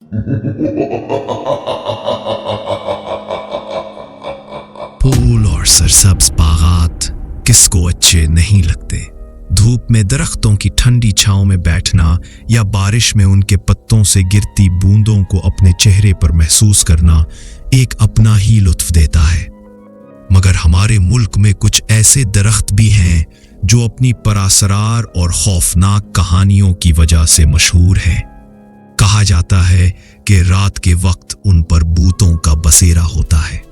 फूल और सरसब्ज बागात किसको अच्छे नहीं लगते। धूप में दरख्तों की ठंडी छांव में बैठना या बारिश में उनके पत्तों से गिरती बूंदों को अपने चेहरे पर महसूस करना एक अपना ही लुत्फ देता है। मगर हमारे मुल्क में कुछ ऐसे दरख्त भी हैं जो अपनी परासरार और खौफनाक कहानियों की वजह से मशहूर हैं। कहा जाता है कि रात के वक्त उन पर भूतों का बसेरा होता है।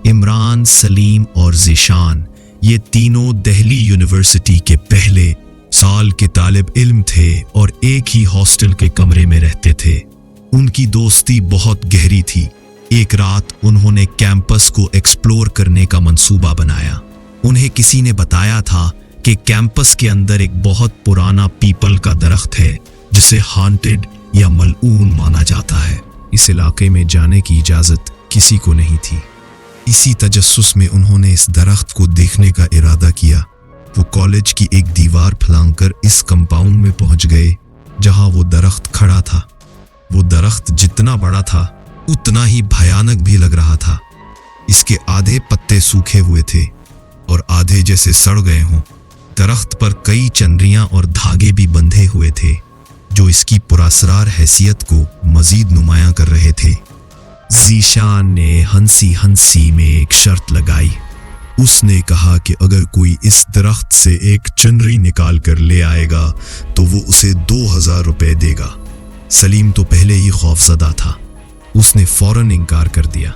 इमरान, सलीम और ज़ीशान ये तीनों दिल्ली यूनिवर्सिटी के पहले साल के तालिब इल्म थे और एक ही हॉस्टल के कमरे में रहते थे। उनकी दोस्ती बहुत गहरी थी। एक रात उन्होंने कैंपस को एक्सप्लोर करने का मंसूबा बनाया। उन्हें किसी ने बताया था कि कैंपस के अंदर एक बहुत पुराना पीपल का दरख्त है जिसे हांटेड या मलऊन माना जाता है। इस इलाके में जाने की इजाजत किसी को नहीं थी। इसी तजस्सुस में उन्होंने इस दरख्त को देखने का इरादा किया। वो कॉलेज की एक दीवार फलांकर इस कंपाउंड में पहुंच गए जहां वो दरख्त खड़ा था। वो दरख्त जितना बड़ा था उतना ही भयानक भी लग रहा था। इसके आधे पत्ते सूखे हुए थे और आधे जैसे सड़ गए हों। दरख्त पर कई चंद्रियां और धागे भी बंधे हुए थे जो इसकी पुरासरार हैसियत को मजीद नुमायां कर रहे थे। ज़ीशान ने हंसी हंसी में एक शर्त लगाई। उसने कहा कि अगर कोई इस दरख्त से एक चंद्री निकाल कर ले आएगा तो वो उसे 2000 रुपए देगा। सलीम तो पहले ही खौफजदा था। उसने फौरन इनकार कर दिया,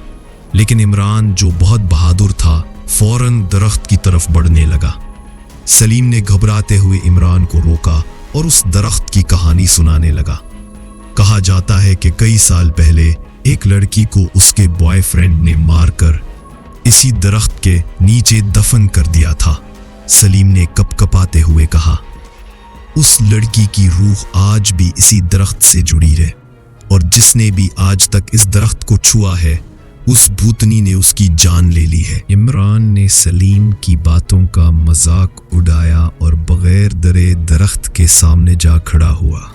लेकिन इमरान जो बहुत बहादुर था फौरन दरख्त की तरफ बढ़ने लगा। सलीम ने घबराते हुए इमरान को रोका और उस दरख्त की कहानी सुनाने लगा। कहा जाता है कि कई साल पहले एक लड़की को उसके बॉयफ्रेंड ने मारकर इसी दरख्त के नीचे दफन कर दिया था। सलीम ने कपकपाते हुए कहा, उस लड़की की रूह आज भी इसी दरख्त से जुड़ी रहे और जिसने भी आज तक इस दरख्त को छुआ है उस भूतनी ने उसकी जान ले ली है। इमरान ने सलीम की बातों का मजाक उड़ाया और बगैर डरे दरख्त के सामने जा खड़ा हुआ।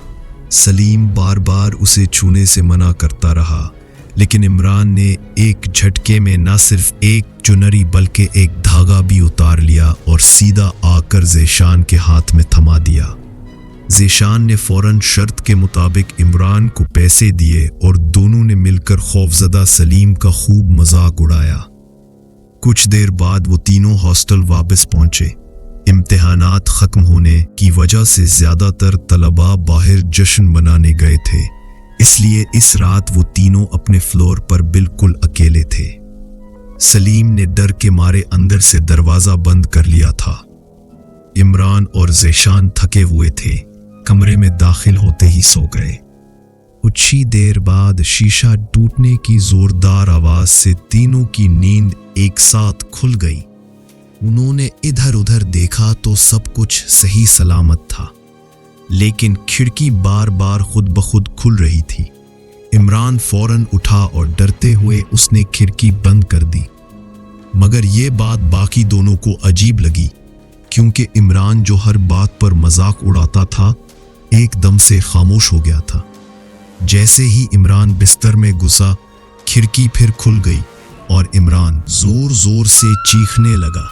सलीम बार बार उसे छूने से मना करता रहा, लेकिन इमरान ने एक झटके में न सिर्फ एक चुनरी बल्कि एक धागा भी उतार लिया और सीधा आकर ज़ीशान के हाथ में थमा दिया। ज़ीशान ने फौरन शर्त के मुताबिक इमरान को पैसे दिए और दोनों ने मिलकर खौफजदा सलीम का खूब मजाक उड़ाया। कुछ देर बाद वो तीनों हॉस्टल वापस पहुंचे। इम्तिहानात खत्म होने की वजह से ज्यादातर तलबा बाहर जश्न मनाने गए थे, इसलिए इस रात वो तीनों अपने फ्लोर पर बिल्कुल अकेले थे। सलीम ने डर के मारे अंदर से दरवाजा बंद कर लिया था। इमरान और ज़ीशान थके हुए थे, कमरे में दाखिल होते ही सो गए। कुछ ही देर बाद शीशा टूटने की जोरदार आवाज से तीनों की नींद एक साथ खुल गई। उन्होंने इधर उधर देखा तो सब कुछ सही सलामत था, लेकिन खिड़की बार बार खुद ब खुद खुल रही थी। इमरान फौरन उठा और डरते हुए उसने खिड़की बंद कर दी। मगर ये बात बाकी दोनों को अजीब लगी, क्योंकि इमरान जो हर बात पर मजाक उड़ाता था एकदम से खामोश हो गया था। जैसे ही इमरान बिस्तर में घुसा, खिड़की फिर खुल गई और इमरान जोर जोर से चीखने लगा।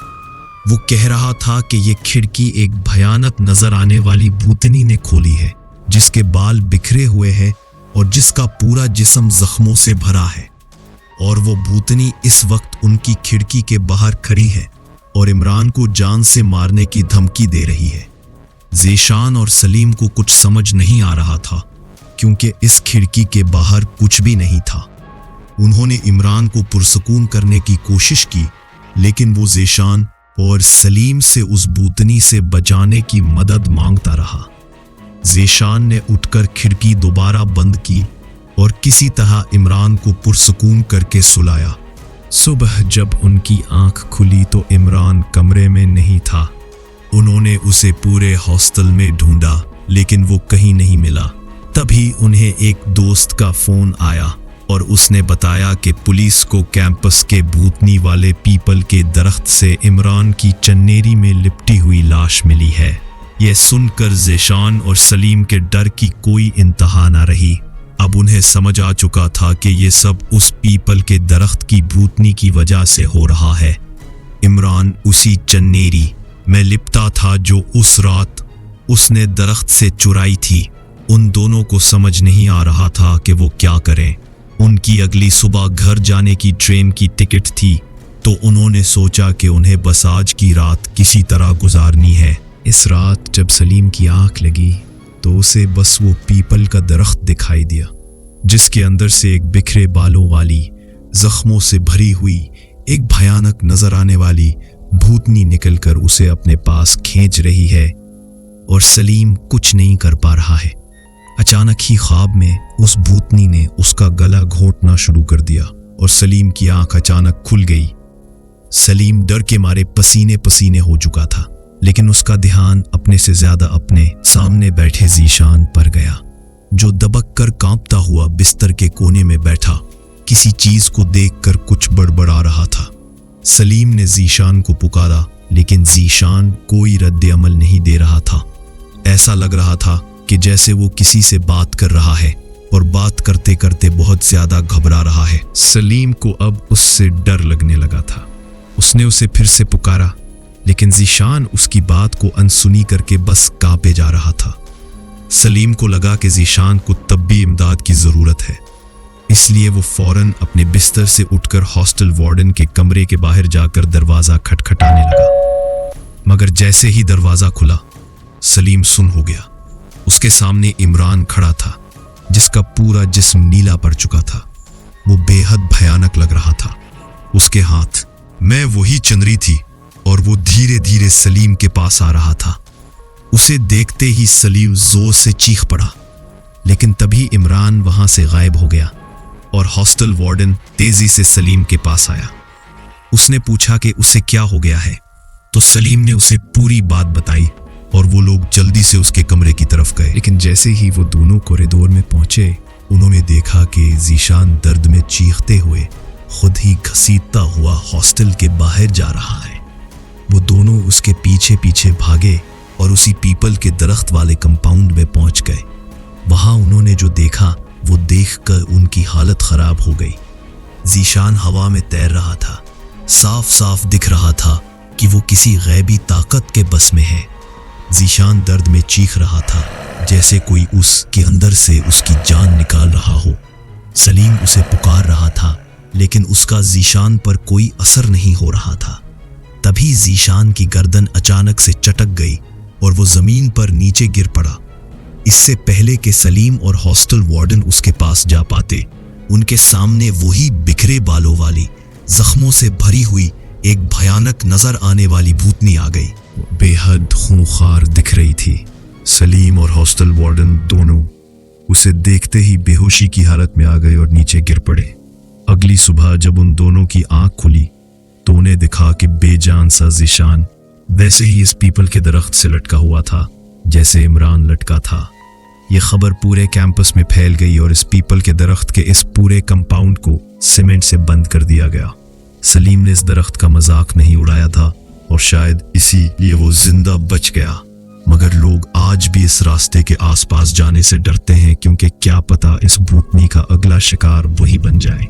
वो कह रहा था कि ये खिड़की एक भयानक नजर आने वाली भूतनी ने खोली है, जिसके बाल बिखरे हुए हैं और जिसका पूरा जिस्म जख्मों से भरा है, और वो भूतनी इस वक्त उनकी खिड़की के बाहर खड़ी है और इमरान को जान से मारने की धमकी दे रही है। ज़ीशान और सलीम को कुछ समझ नहीं आ रहा था, क्योंकि इस खिड़की के बाहर कुछ भी नहीं था। उन्होंने इमरान को पुरसकून करने की कोशिश की, लेकिन वो ज़ीशान और सलीम से उस भूतनी से बचाने की मदद मांगता रहा। ज़ीशान ने उठकर खिड़की दोबारा बंद की और किसी तरह इमरान को पुरसकून करके सुलाया। सुबह जब उनकी आंख खुली तो इमरान कमरे में नहीं था। उन्होंने उसे पूरे हॉस्टल में ढूंढा, लेकिन वो कहीं नहीं मिला। तभी उन्हें एक दोस्त का फोन आया और उसने बताया कि पुलिस को कैंपस के भूतनी वाले पीपल के दरख्त से इमरान की चन्नेरी में लिपटी हुई लाश मिली है। यह सुनकर ज़ीशान और सलीम के डर की कोई इंतहा न रही। अब उन्हें समझ आ चुका था कि ये सब उस पीपल के दरख्त की भूतनी की वजह से हो रहा है। इमरान उसी चन्नेरी में लिपटा था जो उस रात उसने दरख्त से चुराई थी। उन दोनों को समझ नहीं आ रहा था कि वो क्या करें। उनकी अगली सुबह घर जाने की ट्रेन की टिकट थी, तो उन्होंने सोचा कि उन्हें बस आज की रात किसी तरह गुजारनी है। इस रात जब सलीम की आंख लगी तो उसे बस वो पीपल का दरख्त दिखाई दिया, जिसके अंदर से एक बिखरे बालों वाली, जख्मों से भरी हुई, एक भयानक नजर आने वाली भूतनी निकलकर उसे अपने पास खींच रही है। और सलीम कुछ नहीं कर पा रहा है। अचानक ही ख्वाब में उस भूतनी ने उसका गला घोंटना शुरू कर दिया और सलीम की आंख अचानक खुल गई। सलीम डर के मारे पसीने पसीने हो चुका था, लेकिन उसका ध्यान अपने से ज्यादा अपने सामने बैठे ज़ीशान पर गया, जो दबक कर कांपता हुआ बिस्तर के कोने में बैठा किसी चीज को देखकर कुछ बड़बड़ा रहा था। सलीम ने ज़ीशान को पुकारा, लेकिन ज़ीशान कोई रद्द अमल नहीं दे रहा था। ऐसा लग रहा था कि जैसे वो किसी से बात कर रहा है और बात करते करते बहुत ज्यादा घबरा रहा है। सलीम को अब उससे डर लगने लगा था। उसने उसे फिर से पुकारा, लेकिन ज़ीशान उसकी बात को अनसुनी करके बस कांपे जा रहा था। सलीम को लगा कि ज़ीशान को तब भी इमदाद की जरूरत है, इसलिए वो फौरन अपने बिस्तर से उठकर हॉस्टल वार्डन के कमरे के बाहर जाकर दरवाजा खटखटाने लगा। मगर जैसे ही दरवाजा खुला, सलीम सुन हो गया। उसके सामने इमरान खड़ा था, जिसका पूरा जिस्म नीला पड़ चुका था। वो बेहद भयानक लग रहा था। उसके हाथ में वही चंदरी थी और वो धीरे धीरे सलीम के पास आ रहा था। उसे देखते ही सलीम जोर से चीख पड़ा, लेकिन तभी इमरान वहां से गायब हो गया और हॉस्टल वार्डन तेजी से सलीम के पास आया। उसने पूछा कि उसे क्या हो गया है, तो सलीम ने उसे पूरी बात बताई और वो लोग जल्दी से उसके कमरे की तरफ गए। लेकिन जैसे ही वो दोनों कॉरिडोर में पहुंचे, उन्होंने देखा कि ज़ीशान दर्द में चीखते हुए खुद ही घसीटता हुआ हॉस्टल के बाहर जा रहा है। वो दोनों उसके पीछे पीछे भागे और उसी पीपल के दरख्त वाले कंपाउंड में पहुंच गए। वहां उन्होंने जो देखा वो देखकर उनकी हालत खराब हो गई। ज़ीशान हवा में तैर रहा था। साफ साफ दिख रहा था कि वो किसी गैबी ताकत के बस में है। ज़ीशान दर्द में चीख रहा था, जैसे कोई उसके अंदर से उसकी जान निकाल रहा हो। सलीम उसे पुकार रहा था, लेकिन उसका ज़ीशान पर कोई असर नहीं हो रहा था। तभी ज़ीशान की गर्दन अचानक से चटक गई और वो जमीन पर नीचे गिर पड़ा। इससे पहले कि सलीम और हॉस्टल वार्डन उसके पास जा पाते, उनके सामने वही बिखरे बालों वाली, जख्मों से भरी हुई एक भयानक नजर आने वाली भूतनी आ गई। बेहद खूंखार दिख रही थी। सलीम और हॉस्टल वार्डन दोनों उसे देखते ही बेहोशी की हालत में आ गए और नीचे गिर पड़े। अगली सुबह जब उन दोनों की आंख खुली तो उन्हें दिखा कि बेजान सा ज़ीशान वैसे ही इस पीपल के दरख्त से लटका हुआ था जैसे इमरान लटका था। ये खबर पूरे कैंपस में फैल गई और इस पीपल के दरख्त के इस पूरे कंपाउंड को सीमेंट से बंद कर दिया गया। सलीम ने इस दरख्त का मजाक नहीं उड़ाया था और शायद इसीलिए वो जिंदा बच गया। मगर लोग आज भी इस रास्ते के आसपास जाने से डरते हैं, क्योंकि क्या पता इस भूतनी का अगला शिकार वही बन जाए।